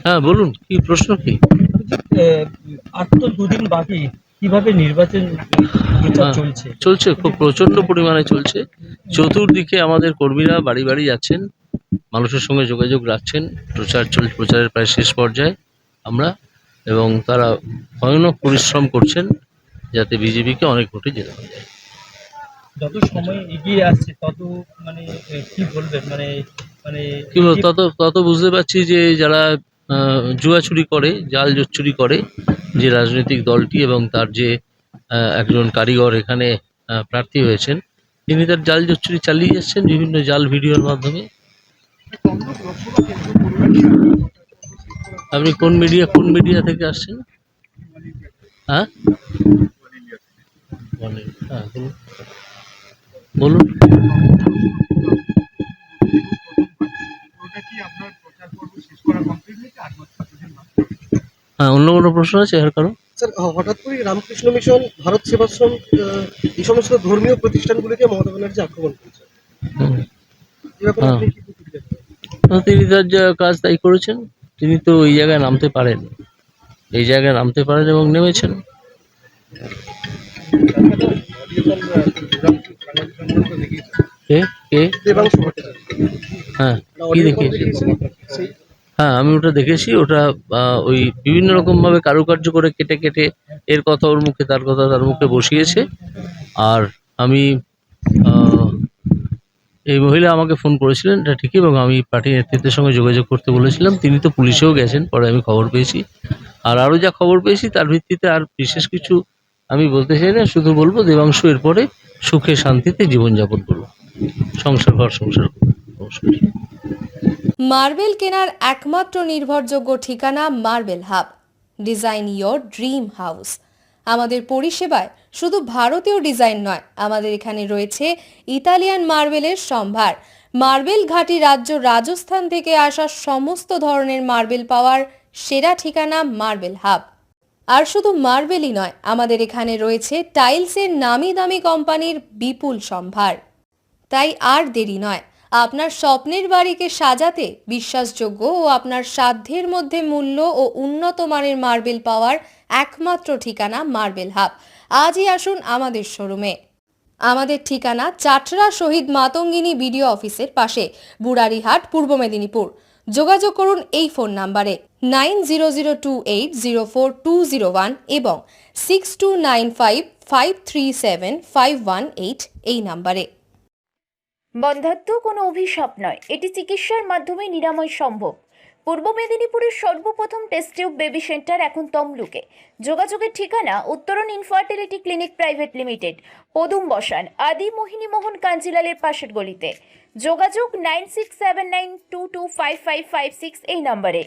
হ্যাঁ বলুন, কি প্রশ্ন কি? আর তো দুদিন বাকি, কিভাবে নির্বাচন প্রচার হ্যাঁ, চলছে? চলছে, খুব প্রচন্ড পরিমাণে চলছে। চতুর্দিকে আমাদের কর্মীরা বাড়ি বাড়ি যাচ্ছেন, মানুষের সঙ্গে যোগাযোগ রাখছেন। প্রচারের প্রায় শেষ পর্যায়ে আমরা, এবং তারা ভয়ানক পরিশ্রম করছেন যাতে বিজেপিকে অনেক ভোটে জেতানো যায়। যত সময় এগিয়ে আসছে তত মানে কি বলবেন মানে মানে কি এই বল, যে তত তত বুঝতে পারছি যে যারা জুয়া চুরি করে, জাল জোট চুরি করে, যে রাজনৈতিক দলটি এবং তার যে একজন কারিগর এখানে প্রার্থী হয়েছেন, তিনি তার জাল জোট চুরি চালিয়ে যাচ্ছেন বিভিন্ন জাল ভিডিওর মাধ্যমে। আপনি কোন মিডিয়া থেকে আসছেন? হ্যাঁ, বলেন। হ্যাঁ, বলুন বলুন। হ্যাঁ, অন্য কোনো প্রশ্ন আছে আর কারো? স্যার, হঠাৎ করে রামকৃষ্ণ মিশন, ভারত সেবাশ্রম, এই সমস্ত ধর্মীয় প্রতিষ্ঠানগুলিকে মমতা ব্যানার্জি আক্রমণ করেছে। হুম, এই ব্যাপারে হ্যাঁ, আপনি কি প্রতিক্রিয়া দেবেন? তো তিনি তার যা কাজ তাই করেছেন। তিনি তো এই জায়গায় নামতে পারেন, এই জায়গায় নামতে পারেন এবং নেমেছেন। কে কে? দেবাংশু ভট্টাচার্য হ্যাঁ, না, কি অডিও কল দেখিয়েছে? দেখিয়েছেন সেই। হ্যাঁ, আমি ওটা দেখেছি। ওটা ওই বিভিন্ন রকম ভাবে কারুকার্য করে কেটে কেটে এর কথা ওর মুখে, তার কথা তার মুখে বসিয়েছে। আর আমি আহ, এই মহিলা আমাকে ফোন করেছিলেন, এটা ঠিকই, এবং আমি পার্টি নেতৃত্বের সঙ্গে যোগাযোগ করতে বলেছিলাম। তিনি তো পুলিশেও গেছেন, পরে আমি খবর পেয়েছি। আর আরও যা খবর পেয়েছি তার ভিত্তিতে আর বিশেষ কিছু আমি বলতে চাই না। শুধু বলবো দেবাংশু এরপরে সুখে শান্তিতে জীবনযাপন করুন, সংসার করুন। নমস্কার। মার্বেল কেনার একমাত্র নির্ভরযোগ্য ঠিকানা marble hub. Design your dream house. আমাদের পরিষেবায় শুধু ভারতীয় ডিজাইন নয়, আমাদের এখানে রয়েছে ইতালিয়ান মার্বেলের সম্ভার। মার্বেল ঘাঁটি রাজ্য রাজস্থান থেকে আসা সমস্ত ধরনের মার্বেল পাওয়ার সেরা ঠিকানা মার্বেল হাব। আর শুধু মার্বেলই নয়, আমাদের এখানে রয়েছে টাইলসের নামি দামি কোম্পানির বিপুল সম্ভার। তাই আর দেরি নয়, আপনার স্বপ্নের বাড়িকে সাজাতে বিশ্বাসযোগ্য ও আপনার সাধ্যের মধ্যে মূল্য ও উন্নত মানের মার্বেল পাওয়ার একমাত্র ঠিকানা মার্বেল হাব। আজই আসুন আমাদের শোরুমে। আমাদের ঠিকানা চাটরা শহীদ মাতঙ্গিনী বিডিও অফিসের পাশে, বুড়ারিহাট, পূর্ব মেদিনীপুর। যোগাযোগ করুন এই ফোন নাম্বারে 9002804201 এবং 6295537518 এই নাম্বারে। বন্ধ্যাত্ব কোনো অভিশাপ নয়, এটি চিকিৎসার মাধ্যমে নিরাময় সম্ভব। পূর্ব মেদিনীপুরের সর্বপ্রথম টেস্ট টিউব বেবি সেন্টার এখন তমলুকে। যোগাযোগের ঠিকানা উত্তরণ ইনফার্টিলিটি ক্লিনিক প্রাইভেট লিমিটেড, পদুম বসান, আদি মোহিনী মোহন কাঞ্জিলালের পাশের গলিতে। যোগাযোগ 9679225556 এই নম্বরে।